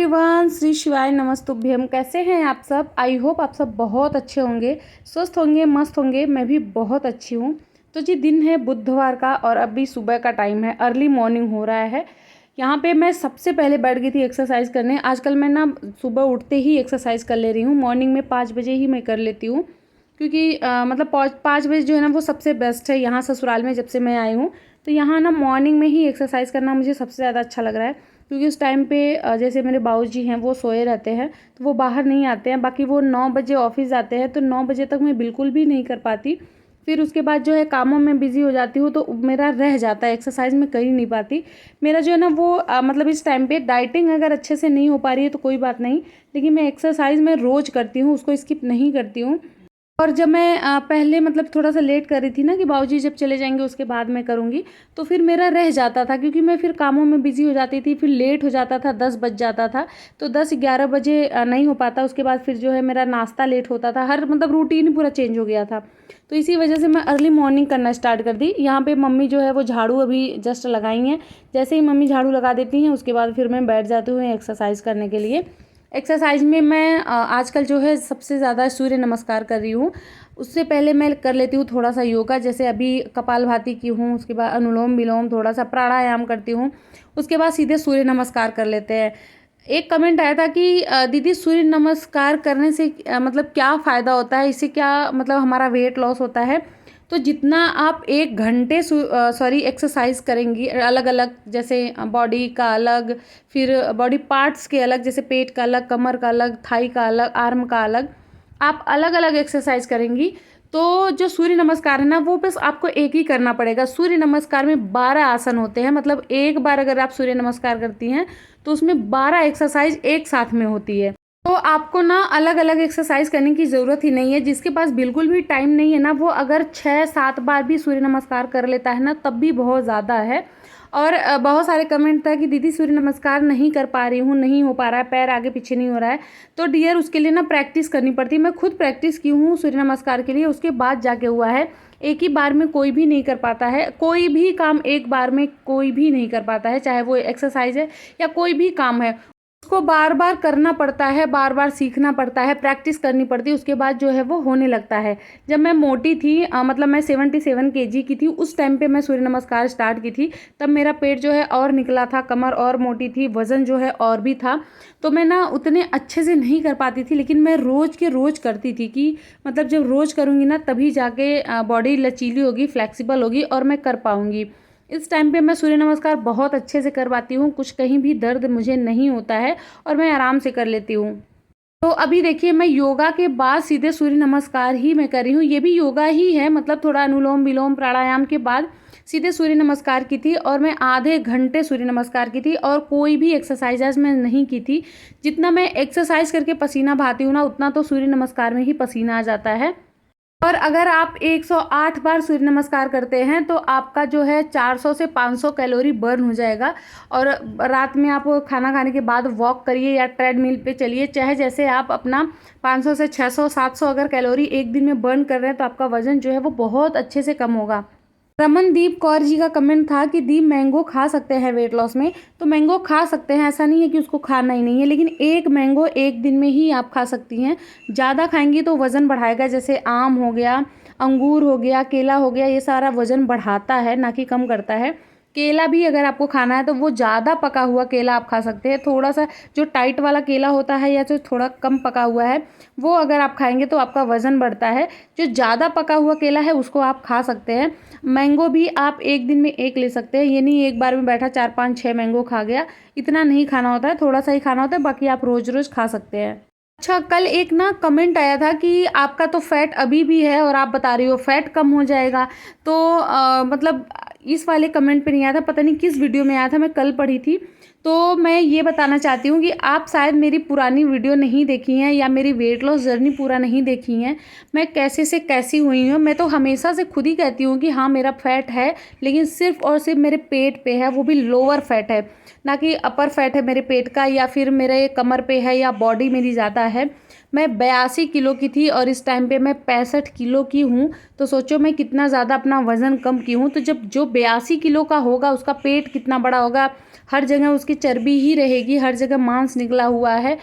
Everyone, Shri शिवाय नमस्तुभ्यम। कैसे हैं आप सब? आई होप आप सब बहुत अच्छे होंगे, स्वस्थ होंगे, मस्त होंगे। मैं भी बहुत अच्छी हूँ। तो जी, दिन है बुधवार का और अभी सुबह का टाइम है, अर्ली मॉर्निंग हो रहा है। यहाँ पे मैं सबसे पहले बैठ गई थी एक्सरसाइज करने। आजकल मैं ना सुबह उठते ही एक्सरसाइज कर ले रही हूँ। मॉर्निंग में 5 बजे ही मैं कर लेती हूँ, क्योंकि मतलब 5 बजे जो है ना वो सबसे बेस्ट है। यहाँ ससुराल में जब से मैं आई हूँ तो यहाँ ना मॉर्निंग में ही एक्सरसाइज करना मुझे सबसे ज़्यादा अच्छा लग रहा है, क्योंकि उस टाइम पे जैसे मेरे बाबूजी हैं वो सोए रहते हैं तो वो बाहर नहीं आते हैं। बाकी वो 9 बजे ऑफिस जाते हैं तो 9 बजे तक मैं बिल्कुल भी नहीं कर पाती। फिर उसके बाद जो है कामों में बिज़ी हो जाती हूँ तो मेरा रह जाता है, एक्सरसाइज में कर ही नहीं पाती। मेरा जो है ना वो मतलब इस टाइम पे डाइटिंग अगर अच्छे से नहीं हो पा रही है तो कोई बात नहीं, लेकिन मैं एक्सरसाइज में रोज़ करती हूँ, उसको स्किप नहीं करती हूँ। और जब मैं पहले मतलब थोड़ा-सा लेट कर रही थी ना कि बाबूजी जब चले जाएँगे उसके बाद मैं करूँगी, तो फिर मेरा रह जाता था, क्योंकि मैं फिर कामों में बिज़ी हो जाती थी, फिर लेट हो जाता था, 10 बज जाता था। तो 10-11 बजे नहीं हो पाता, उसके बाद फिर जो है मेरा नाश्ता लेट होता था, हर मतलब रूटीन ही पूरा चेंज हो गया था। तो इसी वजह से मैं अर्ली मॉर्निंग करना स्टार्ट कर दी। यहाँ पे मम्मी जो है वो झाड़ू अभी जस्ट लगाई हैं। जैसे ही मम्मी झाड़ू लगा देती हैं उसके बाद फिर मैं बैठ जाती हूँ एक्सरसाइज़ करने के लिए। एक्सरसाइज में मैं आजकल जो है सबसे ज़्यादा सूर्य नमस्कार कर रही हूँ। उससे पहले मैं कर लेती हूँ थोड़ा सा योगा, जैसे अभी कपालभाति की हूँ, उसके बाद अनुलोम विलोम, थोड़ा सा प्राणायाम करती हूँ। उसके बाद सीधे सूर्य नमस्कार कर लेते हैं। एक कमेंट आया था कि दीदी सूर्य नमस्कार करने से मतलब क्या फ़ायदा होता है, इससे क्या मतलब हमारा वेट लॉस होता है? तो जितना आप 1 घंटे एक्सरसाइज करेंगी अलग अलग, जैसे बॉडी का अलग, फिर बॉडी पार्ट्स के अलग, जैसे पेट का अलग, कमर का अलग, थाई का अलग, आर्म का अलग, आप अलग अलग एक्सरसाइज करेंगी। तो जो सूर्य नमस्कार है ना वो बस आपको एक ही करना पड़ेगा। सूर्य नमस्कार में 12 आसन होते हैं, मतलब एक बार अगर आप सूर्य नमस्कार करती हैं तो उसमें 12 एक्सरसाइज एक साथ में होती है। तो आपको ना अलग अलग एक्सरसाइज करने की ज़रूरत ही नहीं है। जिसके पास बिल्कुल भी टाइम नहीं है ना, वो अगर 6-7 बार भी सूर्य नमस्कार कर लेता है ना, तब भी बहुत ज़्यादा है। और बहुत सारे कमेंट था कि दीदी सूर्य नमस्कार नहीं कर पा रही हूँ, नहीं हो पा रहा है, पैर आगे पीछे नहीं हो रहा है। तो डियर उसके लिए ना प्रैक्टिस करनी पड़ती है। मैं खुद प्रैक्टिस की हूँ सूर्य नमस्कार के लिए, उसके बाद जाके हुआ है। एक ही बार में कोई भी नहीं कर पाता है, कोई भी काम एक बार में कोई भी नहीं कर पाता है, चाहे वो एक्सरसाइज है या कोई भी काम है। उसको बार बार करना पड़ता है, बार बार सीखना पड़ता है, प्रैक्टिस करनी पड़ती है, उसके बाद जो है वो होने लगता है। जब मैं मोटी थी मतलब मैं 77 केजी की थी, उस टाइम पे मैं सूर्य नमस्कार स्टार्ट की थी। तब मेरा पेट जो है और निकला था, कमर और मोटी थी, वज़न जो है और भी था। तो मैं ना उतने अच्छे से नहीं कर पाती थी, लेकिन मैं रोज़ के रोज़ करती थी कि मतलब जब रोज़ करूँगी ना तभी जाके बॉडी लचीली होगी, फ्लेक्सिबल होगी और मैं कर पाऊँगी। इस टाइम पे मैं सूर्य नमस्कार बहुत अच्छे से कर पाती हूँ, कुछ कहीं भी दर्द मुझे नहीं होता है और मैं आराम से कर लेती हूँ। तो अभी देखिए, मैं योगा के बाद सीधे सूर्य नमस्कार ही मैं कर रही हूँ। ये भी योगा ही है, मतलब थोड़ा अनुलोम विलोम प्राणायाम के बाद सीधे सूर्य नमस्कार की थी और मैं आधे घंटे सूर्य नमस्कार की थी और कोई भी एक्सरसाइज मैं नहीं की थी। जितना मैं एक्सरसाइज करके पसीना बहाती हूँ ना, उतना तो सूर्य नमस्कार में ही पसीना आ जाता है। और अगर आप 108 बार सूर्य नमस्कार करते हैं तो आपका जो है 400 से 500 कैलोरी बर्न हो जाएगा। और रात में आप खाना खाने के बाद वॉक करिए या ट्रेडमिल पे चलिए, चाहे जैसे आप अपना 500 से 600 700 अगर कैलोरी एक दिन में बर्न कर रहे हैं तो आपका वज़न जो है वो बहुत अच्छे से कम होगा। रमनदीप कौर जी का कमेंट था कि दी मैंगो खा सकते हैं वेट लॉस में? तो मैंगो खा सकते हैं, ऐसा नहीं है कि उसको खाना ही नहीं है, लेकिन एक मैंगो एक दिन में ही आप खा सकती हैं। ज़्यादा खाएंगी तो वज़न बढ़ाएगा, जैसे आम हो गया, अंगूर हो गया, केला हो गया, ये सारा वज़न बढ़ाता है ना कि कम करता है। केला भी अगर आपको खाना है तो वो ज़्यादा पका हुआ केला आप खा सकते हैं। थोड़ा सा जो टाइट वाला केला होता है या जो थोड़ा कम पका हुआ है, वो अगर आप खाएंगे तो आपका वज़न बढ़ता है। जो ज़्यादा पका हुआ केला है उसको आप खा सकते हैं। मैंगो भी आप एक दिन में एक ले सकते हैं, ये नहीं एक बार में बैठा 4-5-6 मैंगो खा गया। इतना नहीं खाना होता है, थोड़ा सा ही खाना होता है, बाकी आप रोज़ रोज़ खा सकते हैं। अच्छा, कल एक ना कमेंट आया था कि आपका तो फैट अभी भी है और आप बता रही हो फैट कम हो जाएगा। तो मतलब इस वाले कमेंट पे नहीं आया था, पता नहीं किस वीडियो में आया था, मैं कल पढ़ी थी। तो मैं ये बताना चाहती हूँ कि आप शायद मेरी पुरानी वीडियो नहीं देखी हैं या मेरी वेट लॉस जर्नी पूरा नहीं देखी हैं। मैं कैसे से कैसी हुई हूँ, मैं तो हमेशा से खुद ही कहती हूँ कि हाँ मेरा फैट है, लेकिन सिर्फ और सिर्फ मेरे पेट पे है, वो भी लोअर फैट है, ना कि अपर फैट है मेरे पेट का या फिर मेरे कमर पे है या बॉडी मेरी ज़्यादा है। मैं 82 किलो की थी और इस टाइम पे मैं 65 किलो की हूँ। तो सोचो मैं कितना ज़्यादा अपना वज़न कम की हूँ। तो जब जो 82 किलो का होगा उसका पेट कितना बड़ा होगा, हर जगह उसकी चर्बी ही रहेगी, हर जगह मांस निकला हुआ है।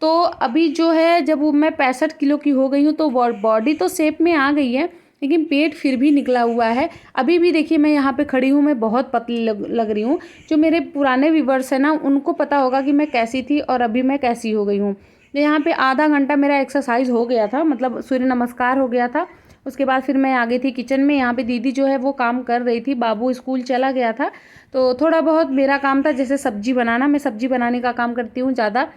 तो अभी जो है जब वो मैं 65 किलो की हो गई हूँ तो बॉडी तो शेप में आ गई है, लेकिन पेट फिर भी निकला हुआ है। अभी भी देखिए मैं यहाँ पे खड़ी हूँ, मैं बहुत पतली लग रही हूँ। जो मेरे पुराने व्यूवर्स हैं ना, उनको पता होगा कि मैं कैसी थी और अभी मैं कैसी हो गई हूँ। तो यहाँ पे आधा घंटा मेरा एक्सरसाइज हो गया था, मतलब सूर्य नमस्कार हो गया था। उसके बाद फिर मैं आ गई थी किचन में। यहाँ पे दीदी जो है वो काम कर रही थी, बाबू स्कूल चला गया था, तो थोड़ा बहुत मेरा काम था, जैसे सब्जी बनाना। मैं सब्जी बनाने का काम करती हूँ ज़्यादा,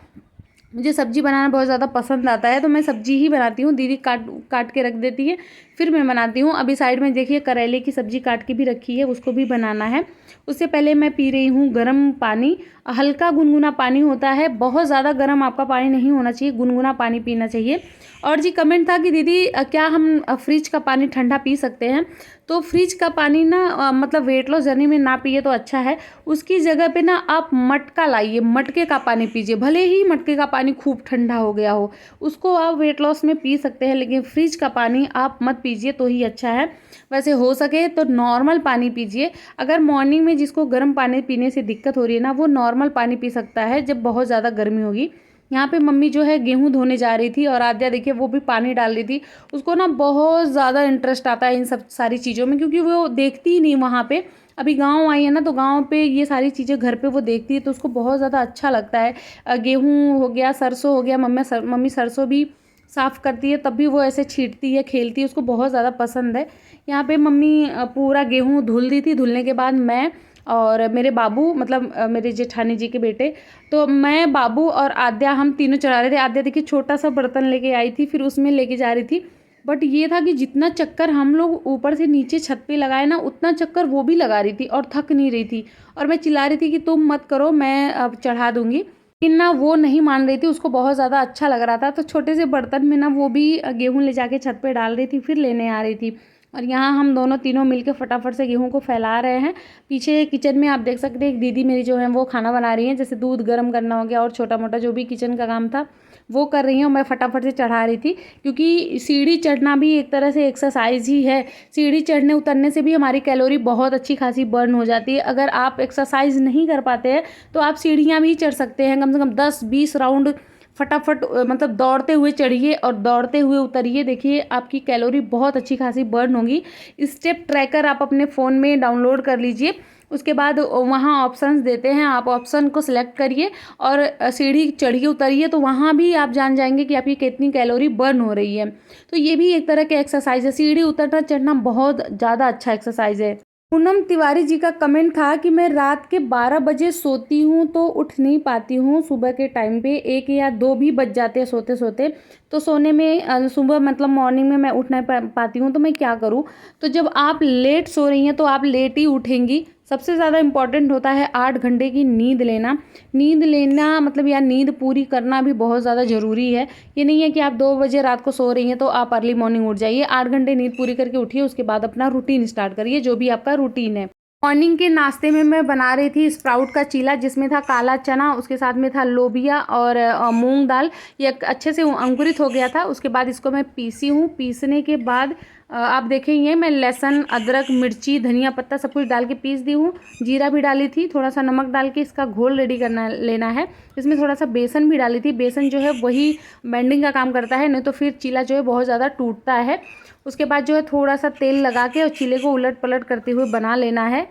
मुझे सब्जी बनाना बहुत ज़्यादा पसंद आता है, तो मैं सब्जी ही बनाती हूँ। दीदी काट काट के रख देती है, फिर मैं बनाती हूँ। अभी साइड में देखिए करेले की सब्जी काट के भी रखी है, उसको भी बनाना है। उससे पहले मैं पी रही हूँ गर्म पानी, हल्का गुनगुना पानी होता है, बहुत ज़्यादा गर्म आपका पानी नहीं होना चाहिए, गुनगुना पानी पीना चाहिए। और जी कमेंट था कि दीदी क्या हम फ्रिज का पानी ठंडा पी सकते हैं? तो फ्रिज का पानी ना मतलब वेट लॉस जर्नी में ना पिए तो अच्छा है। उसकी जगह पे ना आप मटका लाइए, मटके का पानी पीजिए। भले ही मटके का पानी खूब ठंडा हो गया हो, उसको आप वेट लॉस में पी सकते हैं, लेकिन फ्रिज का पानी आप मत पीजिए तो ही अच्छा है। वैसे हो सके तो नॉर्मल पानी पीजिए। अगर मॉर्निंग में जिसको गर्म पानी पीने से दिक्कत हो रही है ना, वो नॉर्मल पानी पी सकता है जब बहुत ज़्यादा गर्मी होगी। यहाँ पे मम्मी जो है गेहूँ धोने जा रही थी और आद्या देखिए वो भी पानी डाल रही थी। उसको ना बहुत ज़्यादा इंटरेस्ट आता है इन सब सारी चीज़ों में, क्योंकि वो देखती ही नहीं वहाँ पे। अभी गाँव आई है ना, तो गाँव पे ये सारी चीज़ें घर पे वो देखती है, तो उसको बहुत ज़्यादा अच्छा लगता है। गेहूँ हो गया, सरसों हो गया, मम्मी सरसों भी साफ़ करती है, तब भी वो ऐसे छींटती है, खेलती है, उसको बहुत ज़्यादा पसंद है। यहाँ पे मम्मी पूरा गेहूँ धुल दी थी। धुलने के बाद मैं और मेरे बाबू, मतलब मेरे जेठानी जी के बेटे, तो मैं, बाबू और आद्या, हम तीनों चढ़ा रहे थे। आद्या देखिए छोटा सा बर्तन लेके आई थी, फिर उसमें लेके जा रही थी। बट ये था कि जितना चक्कर हम लोग ऊपर से नीचे छत पे लगाए ना, उतना चक्कर वो भी लगा रही थी और थक नहीं रही थी। और मैं चिल्ला रही थी कि तुम मत करो, मैं अब चढ़ा दूंगी, लेकिन ना वो नहीं मान रही थी। उसको बहुत ज़्यादा अच्छा लग रहा था, तो छोटे से बर्तन में ना वो भी गेहूँ ले जाके छत पे डाल रही थी, फिर लेने आ रही थी। और यहाँ हम दोनों तीनों मिलकर फटाफट से गेहूं को फैला रहे हैं। पीछे किचन में आप देख सकते हैं एक दीदी मेरी जो है वो खाना बना रही हैं, जैसे दूध गर्म करना हो गया और छोटा मोटा जो भी किचन का काम था वो कर रही हैं, और मैं फटाफट से चढ़ा रही थी, क्योंकि सीढ़ी चढ़ना भी एक तरह से एक्सरसाइज ही है। सीढ़ी चढ़ने उतरने से भी हमारी कैलोरी बहुत अच्छी खासी बर्न हो जाती है। अगर आप एक्सरसाइज नहीं कर पाते हैं तो आप सीढ़ियाँ भी चढ़ सकते हैं, कम से कम 10-20 राउंड फटाफट, मतलब दौड़ते हुए चढ़िए और दौड़ते हुए उतरिए। देखिए आपकी कैलोरी बहुत अच्छी खासी बर्न होगी। स्टेप ट्रैकर आप अपने फ़ोन में डाउनलोड कर लीजिए। उसके बाद वहाँ ऑप्शंस देते हैं, आप ऑप्शन को सिलेक्ट करिए और सीढ़ी चढ़िए उतरिए, तो वहाँ भी आप जान जाएंगे कि आपकी कितनी कैलोरी बर्न हो रही है। तो ये भी एक तरह के एक्सरसाइज है। सीढ़ी उतरना चढ़ना बहुत ज़्यादा अच्छा एक्सरसाइज है। पूनम तिवारी जी का कमेंट था कि मैं रात के 12 बजे सोती हूँ तो उठ नहीं पाती हूँ, सुबह के टाइम पे 1 या 2 भी बज जाते हैं सोते सोते। तो सोने में सुबह मतलब मॉर्निंग में मैं उठ नहीं पाती हूँ, तो मैं क्या करूँ? तो जब आप लेट सो रही हैं तो आप लेट ही उठेंगी। सबसे ज़्यादा इम्पॉर्टेंट होता है 8 घंटे की नींद लेना। नींद लेना मतलब या नींद पूरी करना भी बहुत ज़्यादा ज़रूरी है। ये नहीं है कि आप 2 बजे रात को सो रही हैं तो आप अर्ली मॉर्निंग उठ जाइए। 8 घंटे नींद पूरी करके उठिए, उसके बाद अपना रूटीन स्टार्ट करिए, जो भी आपका रूटीन है। मॉर्निंग के नाश्ते में मैं बना रही थी स्प्राउट का चीला, जिसमें था काला चना, उसके साथ में था लोबिया और मूंग दाल। ये अच्छे से अंकुरित हो गया था। उसके बाद इसको मैं पीसी हूँ। पीसने के बाद आप देखेंगे मैं लहसुन, अदरक, मिर्ची, धनिया पत्ता सब कुछ डाल के पीस दी हूँ। जीरा भी डाली थी, थोड़ा सा नमक डाल के इसका घोल रेडी करना लेना है। इसमें थोड़ा सा बेसन भी डाली थी। बेसन जो है वही बेंडिंग का काम करता है, नहीं तो फिर चीला जो है बहुत ज़्यादा टूटता है। उसके बाद जो है थोड़ा सा तेल लगा के और चीले को उलट पलट करते हुए बना लेना है।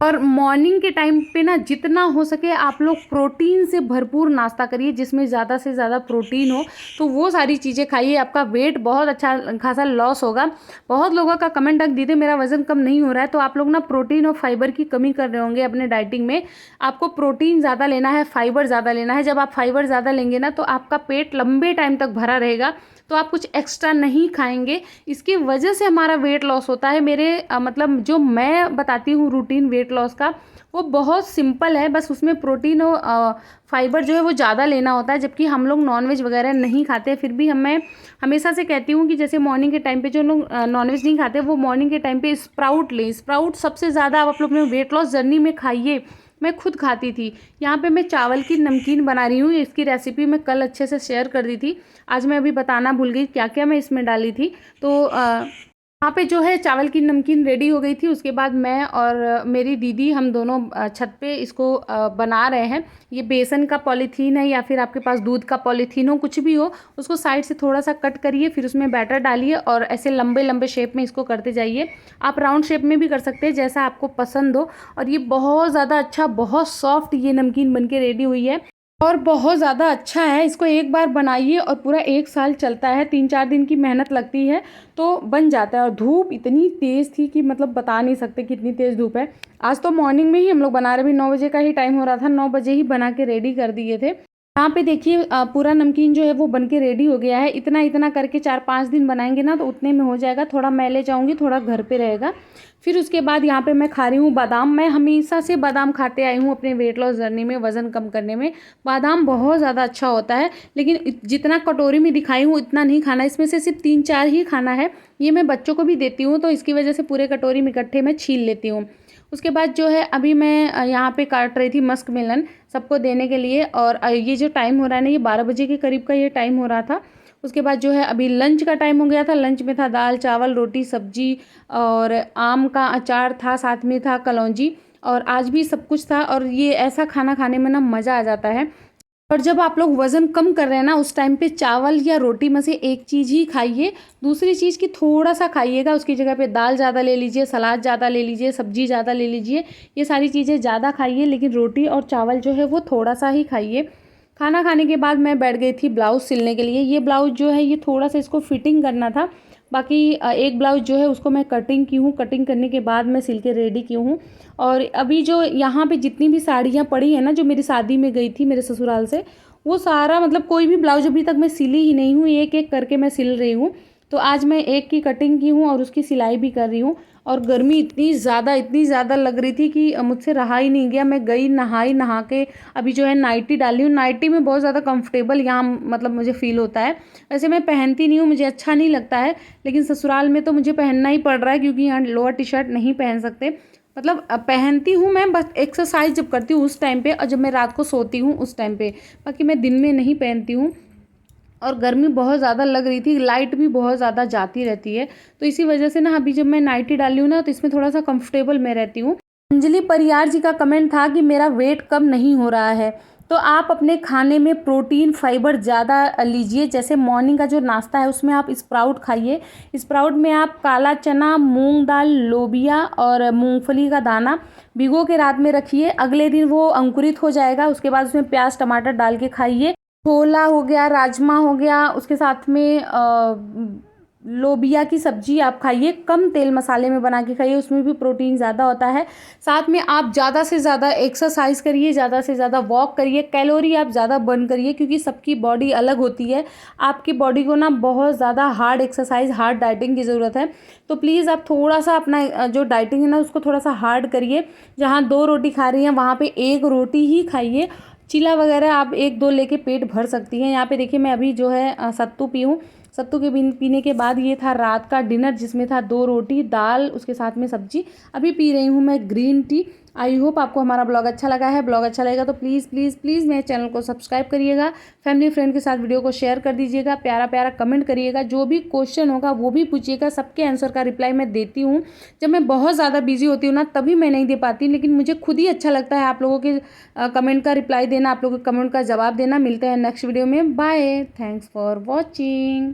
और मॉर्निंग के टाइम पे ना जितना हो सके आप लोग प्रोटीन से भरपूर नाश्ता करिए, जिसमें ज़्यादा से ज़्यादा प्रोटीन हो, तो वो सारी चीज़ें खाइए। आपका वेट बहुत अच्छा खासा लॉस होगा। बहुत लोगों का कमेंट तक दीदी मेरा वज़न कम नहीं हो रहा है, तो आप लोग ना प्रोटीन और फाइबर की कमी कर रहे होंगे अपने डाइटिंग में। आपको प्रोटीन ज़्यादा लेना है, फाइबर ज़्यादा लेना है। जब आप फाइबर ज़्यादा लेंगे ना तो आपका पेट लंबे टाइम तक भरा रहेगा, तो आप कुछ एक्स्ट्रा नहीं खाएंगे। इसकी वजह से हमारा वेट लॉस होता है। मेरे मतलब जो मैं बताती हूँ रूटीन वेट लॉस का, वो बहुत सिंपल है। बस उसमें प्रोटीन और फाइबर जो है वो ज़्यादा लेना होता है, जबकि हम लोग नॉनवेज वगैरह नहीं खाते। फिर भी मैं हमेशा से कहती हूँ कि जैसे मॉर्निंग के टाइम पे जो लोग नॉनवेज नहीं खाते, वो मॉर्निंग के टाइम पे स्प्राउट लें। स्प्राउट सबसे ज़्यादा आप लोग अपने वेट लॉस जर्नी में खाइए। मैं खुद खाती थी। यहाँ पे मैं चावल की नमकीन बना रही हूँ। इसकी रेसिपी मैं कल अच्छे से शेयर कर दी थी। आज मैं अभी बताना भूल गई क्या क्या मैं इसमें डाली थी। तो यहाँ पे जो है चावल की नमकीन रेडी हो गई थी। उसके बाद मैं और मेरी दीदी हम दोनों छत पे इसको बना रहे हैं। ये बेसन का पॉलीथीन है या फिर आपके पास दूध का पॉलीथीन हो, कुछ भी हो, उसको साइड से थोड़ा सा कट करिए, फिर उसमें बैटर डालिए और ऐसे लंबे लंबे शेप में इसको करते जाइए। आप राउंड शेप में भी कर सकते हैं, जैसा आपको पसंद हो। और ये बहुत ज़्यादा अच्छा, बहुत सॉफ्ट ये नमकीन बन के रेडी हुई है और बहुत ज़्यादा अच्छा है। इसको एक बार बनाइए और पूरा 1 साल चलता है। 3-4 दिन की मेहनत लगती है तो बन जाता है। और धूप इतनी तेज़ थी कि मतलब बता नहीं सकते कितनी तेज़ धूप है। आज तो मॉर्निंग में ही हम लोग बना रहे, भी 9 बजे का ही टाइम हो रहा था, 9 बजे ही बना के रेडी कर दिए थे। यहाँ पे देखिए पूरा नमकीन जो है वो बन के रेडी हो गया है। इतना इतना करके 4-5 दिन बनाएंगे ना तो उतने में हो जाएगा। थोड़ा मैं ले जाऊँगी, थोड़ा घर पे रहेगा। फिर उसके बाद यहाँ पे मैं खा रही हूँ बादाम। मैं हमेशा से बादाम खाते आई हूँ अपने वेट लॉस जर्नी में, वज़न कम करने में। बादाम बहुत ज़्यादा अच्छा होता है, लेकिन जितना कटोरी में दिखाई हूँ इतना नहीं खाना, इसमें से सिर्फ 3-4 ही खाना है। ये मैं बच्चों को भी देती हूँ तो इसकी वजह से पूरे कटोरी में इकट्ठे मैं छील लेती हूँ। उसके बाद जो है अभी मैं यहाँ पे काट रही थी मस्क मेलन सबको देने के लिए। और ये जो टाइम हो रहा है ना, ये 12 बजे के करीब का ये टाइम हो रहा था। उसके बाद जो है अभी लंच का टाइम हो गया था। लंच में था दाल चावल रोटी सब्जी और आम का अचार था, साथ में था कलौंजी, और आज भी सब कुछ था। और ये ऐसा खाना खाने में ना मज़ा आ जाता है। और जब आप लोग वज़न कम कर रहे हैं ना, उस टाइम पे चावल या रोटी में से एक चीज़ ही खाइए, दूसरी चीज़ की थोड़ा सा खाइएगा। उसकी जगह पे दाल ज़्यादा ले लीजिए, सलाद ज़्यादा ले लीजिए, सब्जी ज़्यादा ले लीजिए, ये सारी चीज़ें ज़्यादा खाइए, लेकिन रोटी और चावल जो है वो थोड़ा सा ही खाइए। खाना खाने के बाद मैं बैठ गई थी ब्लाउज़ सिलने के लिए। ये ब्लाउज़ जो है ये थोड़ा सा इसको फिटिंग करना था। बाकी एक ब्लाउज़ जो है उसको मैं कटिंग की हूँ, कटिंग करने के बाद मैं सिल के रेडी की हूँ। और अभी जो यहाँ पे जितनी भी साड़ियाँ पड़ी हैं ना, जो मेरी शादी में गई थी मेरे ससुराल से, वो सारा मतलब कोई भी ब्लाउज अभी तक मैं सिली ही नहीं हूँ, एक एक करके मैं सिल रही हूँ। तो आज मैं एक की कटिंग की हूँ और उसकी सिलाई भी कर रही हूँ। और गर्मी इतनी ज़्यादा लग रही थी कि मुझसे रहा ही नहीं गया। मैं गई नहाई, नहा के अभी जो है नाइटी डाली हूँ। नाइटी में बहुत ज़्यादा कंफर्टेबल यहाँ मतलब मुझे फ़ील होता है। वैसे मैं पहनती नहीं हूँ, मुझे अच्छा नहीं लगता है, लेकिन ससुराल में तो मुझे पहनना ही पड़ रहा है क्योंकि यहाँ लोअर टी शर्ट नहीं पहन सकते। मतलब पहनती हूँ मैं बस एक्सरसाइज जब करती हूँ उस टाइम पे, और जब मैं रात को सोती हूँ उस टाइम पे, बाकी मैं दिन में नहीं पहनती हूँ। और गर्मी बहुत ज़्यादा लग रही थी, लाइट भी बहुत ज़्यादा जाती रहती है, तो इसी वजह से ना अभी जब मैं नाइटी डाली हूँ ना तो इसमें थोड़ा सा कंफर्टेबल मैं रहती हूँ। अंजलि परियार जी का कमेंट था कि मेरा वेट कम नहीं हो रहा है। तो आप अपने खाने में प्रोटीन फाइबर ज़्यादा लीजिए। जैसे मॉर्निंग का जो नाश्ता है उसमें आप स्प्राउट खाइए। स्प्राउट में आप काला चना, मूंग दाल, लोबिया और मूंगफली का दाना भिगो के रात में रखिए। अगले दिन वो अंकुरित हो जाएगा। उसके बाद उसमें प्याज टमाटर डाल के खाइए। छोला हो गया, राजमा हो गया, उसके साथ में लोबिया की सब्जी आप खाइए। कम तेल मसाले में बना के खाइए, उसमें भी प्रोटीन ज़्यादा होता है। साथ में आप ज़्यादा से ज़्यादा एक्सरसाइज करिए, ज़्यादा से ज़्यादा वॉक करिए, कैलोरी आप ज़्यादा बर्न करिए, क्योंकि सबकी बॉडी अलग होती है। आपकी बॉडी को ना बहुत ज़्यादा हार्ड एक्सरसाइज, हार्ड डाइटिंग की ज़रूरत है। तो प्लीज़ आप थोड़ा सा अपना जो डाइटिंग है ना उसको थोड़ा सा हार्ड करिए। जहाँ 2 रोटी खा रही हैं वहाँ पे 1 रोटी ही खाइए। चीला वगैरह आप 1-2 लेके पेट भर सकती हैं। यहाँ पे देखिए मैं अभी जो है सत्तू पी हूँ। सत्तू के पीने के बाद ये था रात का डिनर, जिसमें था 2 रोटी, दाल, उसके साथ में सब्जी। अभी पी रही हूँ मैं ग्रीन टी। आई होप आपको हमारा ब्लॉग अच्छा लगा है। ब्लॉग अच्छा लगेगा तो प्लीज़ प्लीज़ प्लीज़ मेरे चैनल को सब्सक्राइब करिएगा। फैमिली फ्रेंड के साथ वीडियो को शेयर कर दीजिएगा। प्यारा प्यारा कमेंट करिएगा। जो भी क्वेश्चन होगा वो भी पूछिएगा, सबके आंसर का रिप्लाई मैं देती हूँ। जब मैं बहुत ज़्यादा बिजी होती हूँ ना तभी मैं नहीं दे पाती, लेकिन मुझे खुद ही अच्छा लगता है आप लोगों के कमेंट का रिप्लाई देना, आप लोगों के कमेंट का जवाब देना। मिलते हैं नेक्स्ट वीडियो में। Bye, thanks for watching.